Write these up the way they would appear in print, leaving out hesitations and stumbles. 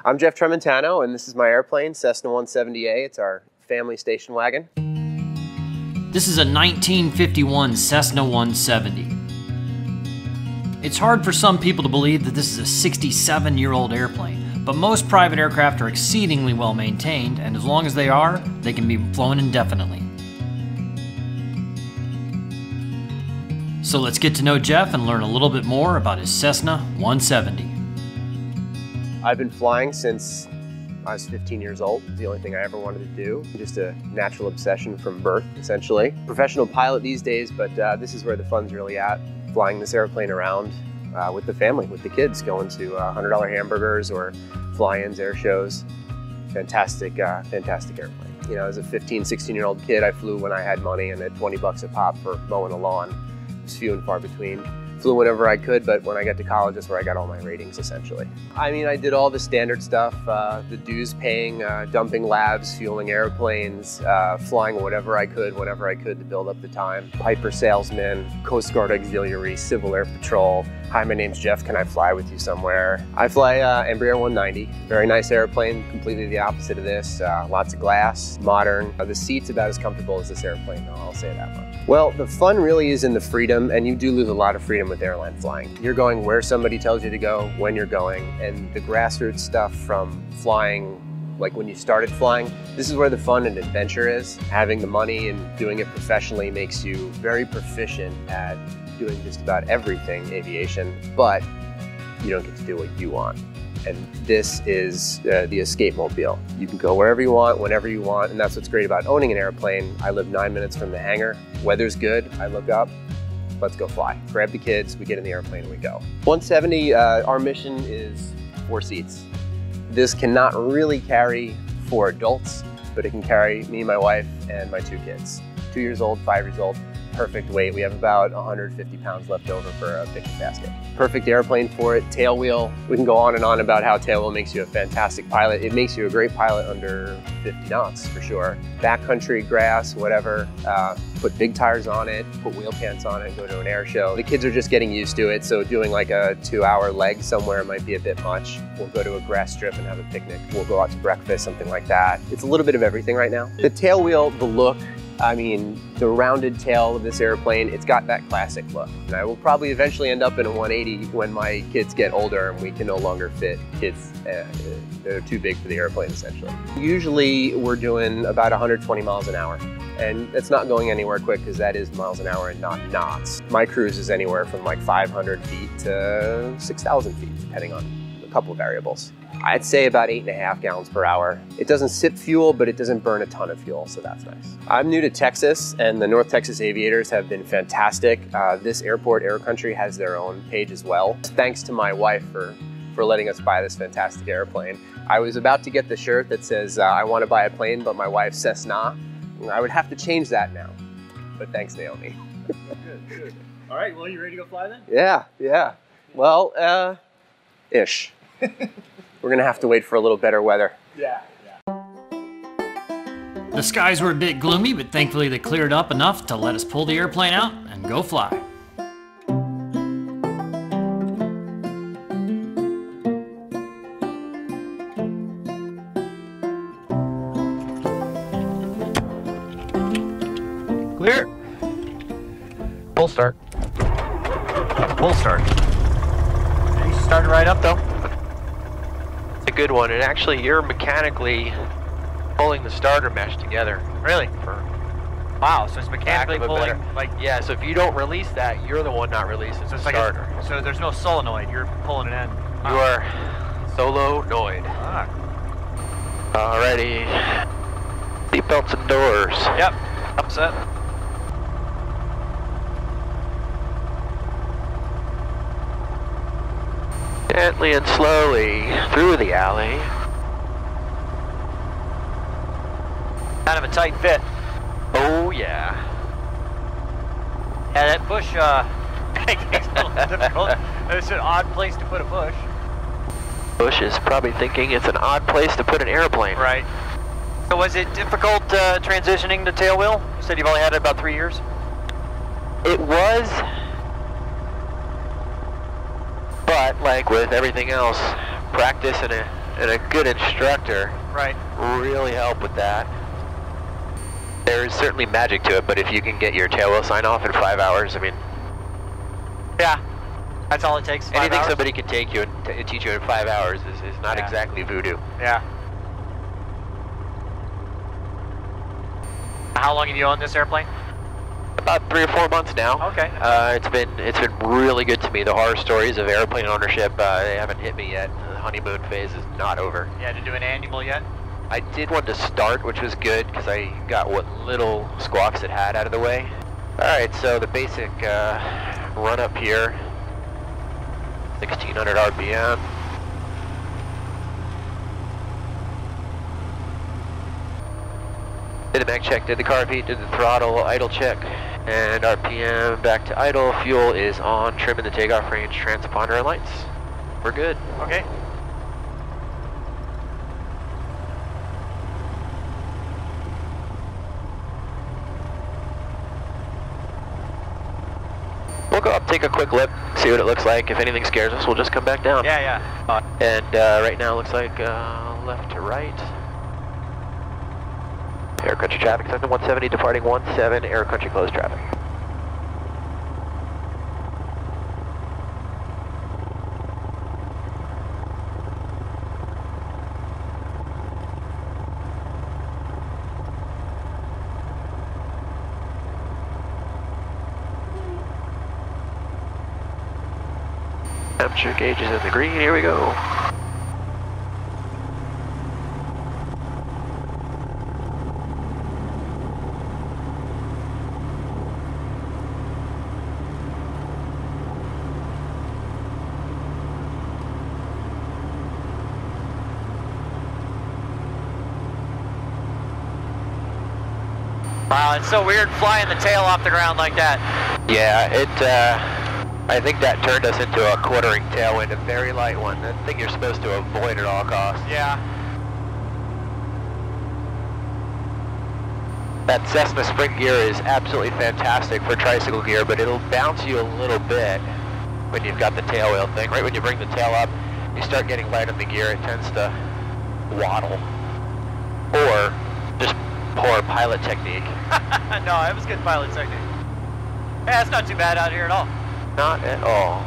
I'm Jeff Tremontano, and this is my airplane, Cessna 170A. It's our family station wagon. This is a 1951 Cessna 170. It's hard for some people to believe that this is a 67-year-old airplane, but most private aircraft are exceedingly well maintained, and as long as they are, they can be flown indefinitely. So let's get to know Jeff and learn a little bit more about his Cessna 170. I've been flying since I was 15 years old. It's the only thing I ever wanted to do. Just a natural obsession from birth, essentially. Professional pilot these days, but this is where the fun's really at. Flying this airplane around with the family, with the kids, going to $100 hamburgers or fly-ins, air shows. Fantastic, fantastic airplane. You know, as a 15, 16-year-old kid, I flew when I had money and at 20 bucks a pop for mowing a lawn. It was few and far between. Flew whenever I could, but when I got to college, that's where I got all my ratings, essentially. I mean, I did all the standard stuff, the dues paying, dumping labs, fueling airplanes, flying whatever I could, whenever I could to build up the time. Piper salesman, Coast Guard auxiliary, Civil Air Patrol. Hi, my name's Jeff, can I fly with you somewhere? I fly Embraer 190, very nice airplane, completely the opposite of this. Lots of glass, modern. The seat's about as comfortable as this airplane, though, I'll say that much. Well, the fun really is in the freedom, and you do lose a lot of freedom with airline flying. You're going where somebody tells you to go, when you're going, and the grassroots stuff from flying, like when you started flying, this is where the fun and adventure is. Having the money and doing it professionally makes you very proficient at doing just about everything aviation, but you don't get to do what you want. And this is the escape mobile. You can go wherever you want, whenever you want, and that's what's great about owning an airplane. I live 9 minutes from the hangar. Weather's good, I look up, let's go fly. Grab the kids, we get in the airplane and we go. 170, our mission is 4 seats. This cannot really carry 4 adults, but it can carry me, my wife, and my 2 kids. 2 years old, 5 years old. Perfect weight. We have about 150 pounds left over for a picnic basket. Perfect airplane for it. Tailwheel. We can go on and on about how tailwheel makes you a fantastic pilot. It makes you a great pilot under 50 knots for sure. Backcountry, grass, whatever. Put big tires on it, put wheel pants on it, go to an air show. The kids are just getting used to it, so doing like a 2-hour leg somewhere might be a bit much. We'll go to a grass strip and have a picnic. We'll go out to breakfast, something like that. It's a little bit of everything right now. The tailwheel, the look, I mean, the rounded tail of this airplane, it's got that classic look. And I will probably eventually end up in a 180 when my kids get older and we can no longer fit kids. They're too big for the airplane, essentially. Usually we're doing about 120 miles an hour. And it's not going anywhere quick because that is miles an hour and not knots. My cruise is anywhere from like 500 feet to 6,000 feet, depending on a couple of variables. I'd say about 8.5 gallons per hour. It doesn't sip fuel, but it doesn't burn a ton of fuel, so that's nice. I'm new to Texas, and the North Texas Aviators have been fantastic. This airport, Aero Country, has their own page as well. Thanks to my wife for letting us buy this fantastic airplane. I was about to get the shirt that says, I want to buy a plane, but my wife's Cessna. I would have to change that now, but thanks, Naomi. Good. All right, well, you ready to go fly then? Yeah. Well, ish. We're gonna have to wait for a little better weather. Yeah. The skies were a bit gloomy, but thankfully they cleared up enough to let us pull the airplane out and go fly. Clear. Full start. Full start. You started right up though. It's a good one, and actually you're mechanically pulling the starter mesh together. Really? Wow, so it's mechanically pulling, like... Yeah, so if you don't release that, you're the one not releasing the starter. So there's no solenoid, you're pulling it in. You are solo-noid. Alrighty. Seatbelts and doors. Yep, upset. Gently and slowly through the alley. Kind of a tight fit. Oh yeah. Yeah, that bush, it's a little difficult. It's an odd place to put a bush. Bush is probably thinking it's an odd place to put an airplane. Right. So was it difficult transitioning to tailwheel? You said you've only had it about 3 years? It was, but like with everything else, practice and and a good instructor Right. really help with that. There is certainly magic to it, but if you can get your tail wheel sign off in 5 hours, I mean, Yeah. That's all it takes. 5 anything hours? somebody can take you and teach you in 5 hours is not Yeah. exactly voodoo. Yeah. How long have you owned this airplane? About 3 or 4 months now. Okay. It's been really good to me. The horror stories of airplane ownership, they haven't hit me yet. The honeymoon phase is not over. You had to do an annual yet? I did one to start, which was good because I got what little squawks it had out of the way. All right, so the basic run up here, 1600 RPM. Did the mag check, did the carb heat, did the throttle, idle check, and RPM back to idle. Fuel is on, trim in the takeoff range, transponder and lights. We're good. Okay. We'll go up, take a quick lip, see what it looks like. If anything scares us, we'll just come back down. Yeah, yeah. And right now it looks like left to right. Air country traffic, Cessna 170 departing 17, air country closed traffic. Temperature gauge is in the green, here we go. Wow, it's so weird flying the tail off the ground like that. Yeah, I think that turned us into a quartering tailwind, a very light one. That thing you're supposed to avoid at all costs. Yeah. That Cessna spring gear is absolutely fantastic for tricycle gear, but it'll bounce you a little bit when you've got the tail wheel thing. Right when you bring the tail up, you start getting light on the gear, it tends to waddle. Or just poor pilot technique. No, it was good pilot technique. Yeah, it's not too bad out here at all. Not at all.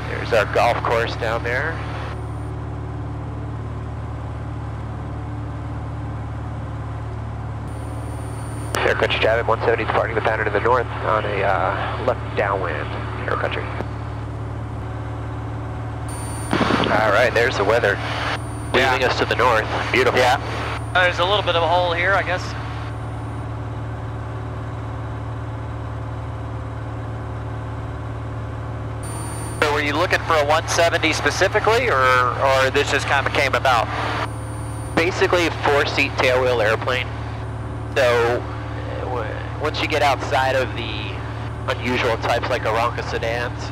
There's our golf course down there. Air country traffic 170 departing the pattern to the north on a left downwind. Air country. Alright, there's the weather. Leading us to the north. Beautiful. Yeah. There's a little bit of a hole here, I guess. So were you looking for a 170 specifically, or this just kind of came about? Basically a 4-seat tailwheel airplane. So once you get outside of the unusual types like Aronca sedans,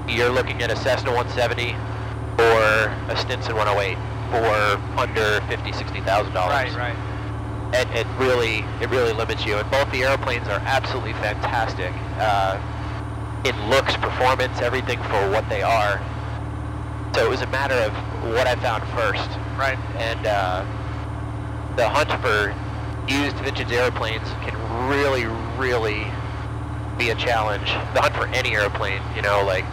you're looking at a Cessna 170 or a Stinson 108 for under $50,000-$60,000. Right. And it really limits you. And both the airplanes are absolutely fantastic. In looks, performance, everything for what they are. So it was a matter of what I found first. Right. And the hunt for used vintage airplanes can really be a challenge. The hunt for any airplane, you know, like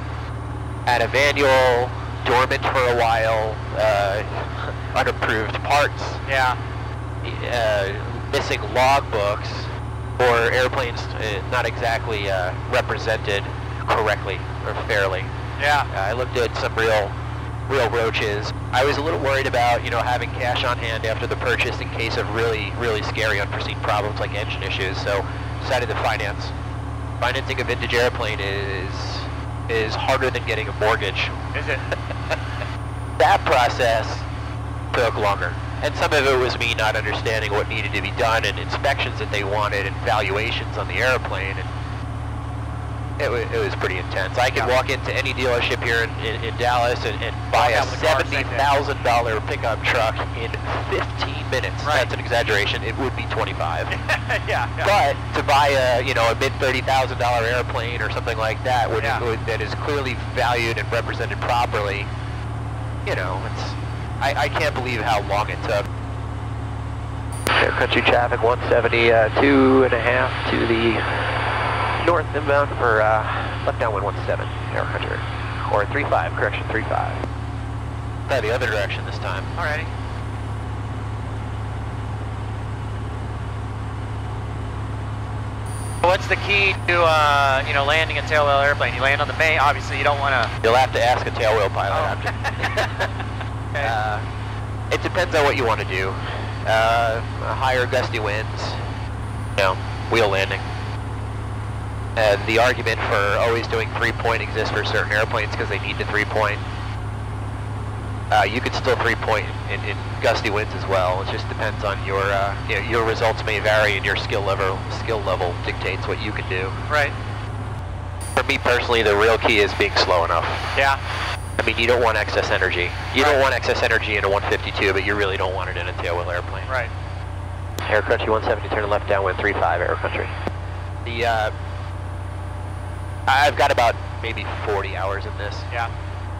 at a manual, dormant for a while, unapproved parts. Yeah. Missing logbooks, or airplanes not exactly represented correctly or fairly. Yeah. I looked at some real roaches. I was a little worried about, you know, having cash on hand after the purchase in case of really scary unforeseen problems like engine issues, so decided to finance. Financing a vintage airplane is harder than getting a mortgage. Is it? That process took longer. And some of it was me not understanding what needed to be done and inspections that they wanted and valuations on the airplane. And It was pretty intense. I could walk into any dealership here in Dallas and buy a $70,000 pickup truck in 15 minutes. Right. That's an exaggeration. It would be 25. Yeah. But to buy a mid $30,000 airplane or something like that, that is clearly valued and represented properly, I can't believe how long it took. Air country traffic 170, 2.5 to the north inbound for left downwind 17, air country. Or 35, correction, 35. The other direction this time. Alrighty. What's the key to landing a tailwheel airplane? You land on the main, obviously you don't want to... You'll have to ask a tailwheel pilot. Oh. Okay. It depends on what you want to do. Higher gusty winds, wheel landing. The argument for always doing 3-point exists for certain airplanes because they need the 3-point. You could still 3-point in gusty winds as well. It just depends on your results may vary and your skill level dictates what you can do. Right. For me personally, the real key is being slow enough. Yeah. I mean, you don't want excess energy. You don't want excess energy in a 152, but you really don't want it in a tailwheel airplane. Right. Air country 170, turn left downwind 35, air country. I've got about maybe 40 hours in this. Yeah.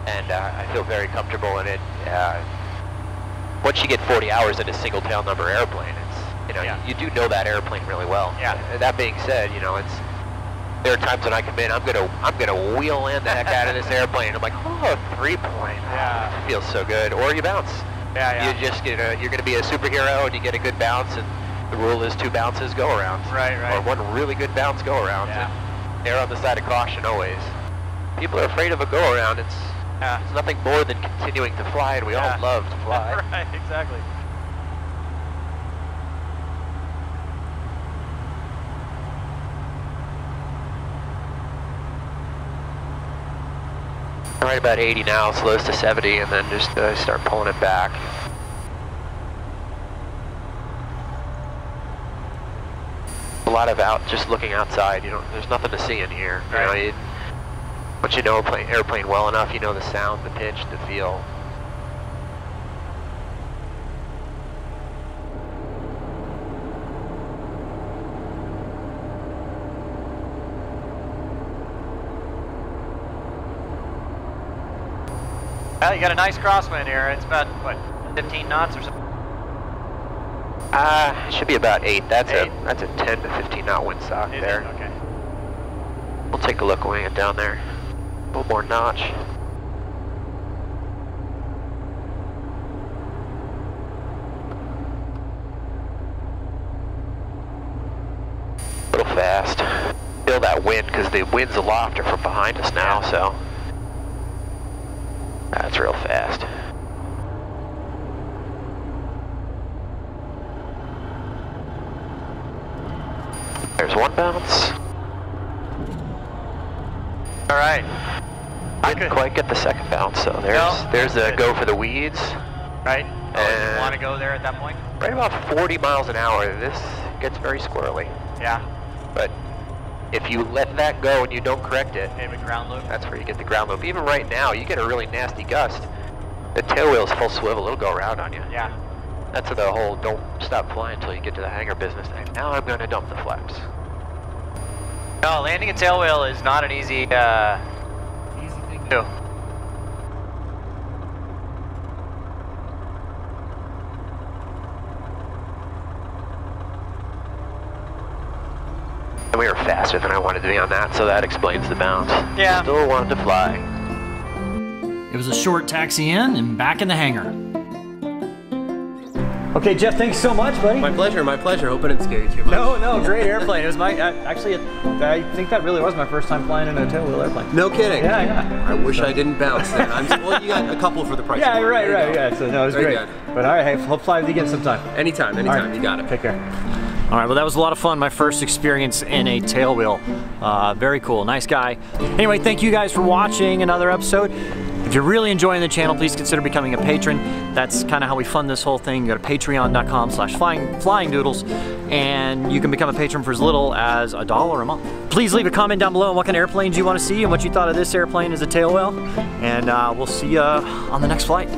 And I feel very comfortable in it. Once you get 40 hours in a single tail number airplane, it's you do know that airplane really well. Yeah. That being said, there are times when I come in, I'm gonna wheel land the heck out of this airplane. I'm like, oh, 3-point. Yeah. It feels so good. Or you bounce. Yeah. You just you're gonna be a superhero and you get a good bounce, and the rule is 2 bounces go around. Right. Or 1 really good bounce go around. Yeah. Err on the side of caution always. People are afraid of a go around. It's nothing more than continuing to fly, and we all love to fly. Right, exactly. Right about 80 now, slows to 70, and then just start pulling it back. A lot of just looking outside. There's nothing to see in here. Right. Once you know an airplane well enough, you know the sound, the pitch, the feel. Well, you got a nice crosswind here. It's about, what, 15 knots or something? It should be about 8. That's a 10 to 15 knot windsock there. Okay. We'll take a look when we get down there. A little more notch. A little fast. Feel that wind because the winds aloft are from behind us now, so that's real fast. There's 1 bounce. All right. Didn't quite get the 2nd bounce, so there's the go for the weeds. Right. You want to go there at that point? Right about 40 miles an hour. This gets very squirrely. Yeah. But if you let that go and you don't correct it, ground loop. that's where you get the ground loop. Even right now, you get a really nasty gust. The tail wheel's full swivel, it'll go around on you. Yeah. That's the whole don't stop flying until you get to the hangar business thing. Now I'm going to dump the flaps. No, landing a tail wheel is not an easy thing to do. And we were faster than I wanted to be on that, so that explains the bounce. Yeah. Still wanted to fly. It was a short taxi in and back in the hangar. Okay, Jeff, thanks so much, buddy. My pleasure, my pleasure. Hope I didn't scare you too much. No, great airplane. It was actually, I think that really was my first time flying in a tailwheel airplane. No kidding. Yeah. I wish I didn't bounce then. Well, you got a couple for the price. Yeah, right. Yeah, so no, it was Very great. good. But all right, hey, I'll fly with you again sometime. Anytime, Right. you got it. Take care. All right, well, that was a lot of fun. My first experience in a tailwheel. Very cool, nice guy. Anyway, thank you guys for watching another episode. If If you're really enjoying the channel, please consider becoming a patron. That's kind of how we fund this whole thing. You go to patreon.com/flyingdoodles, and you can become a patron for as little as $1 a month. Please leave a comment down below on what kind of airplanes you want to see and what you thought of this airplane as a tail wheel, and we'll see you on the next flight.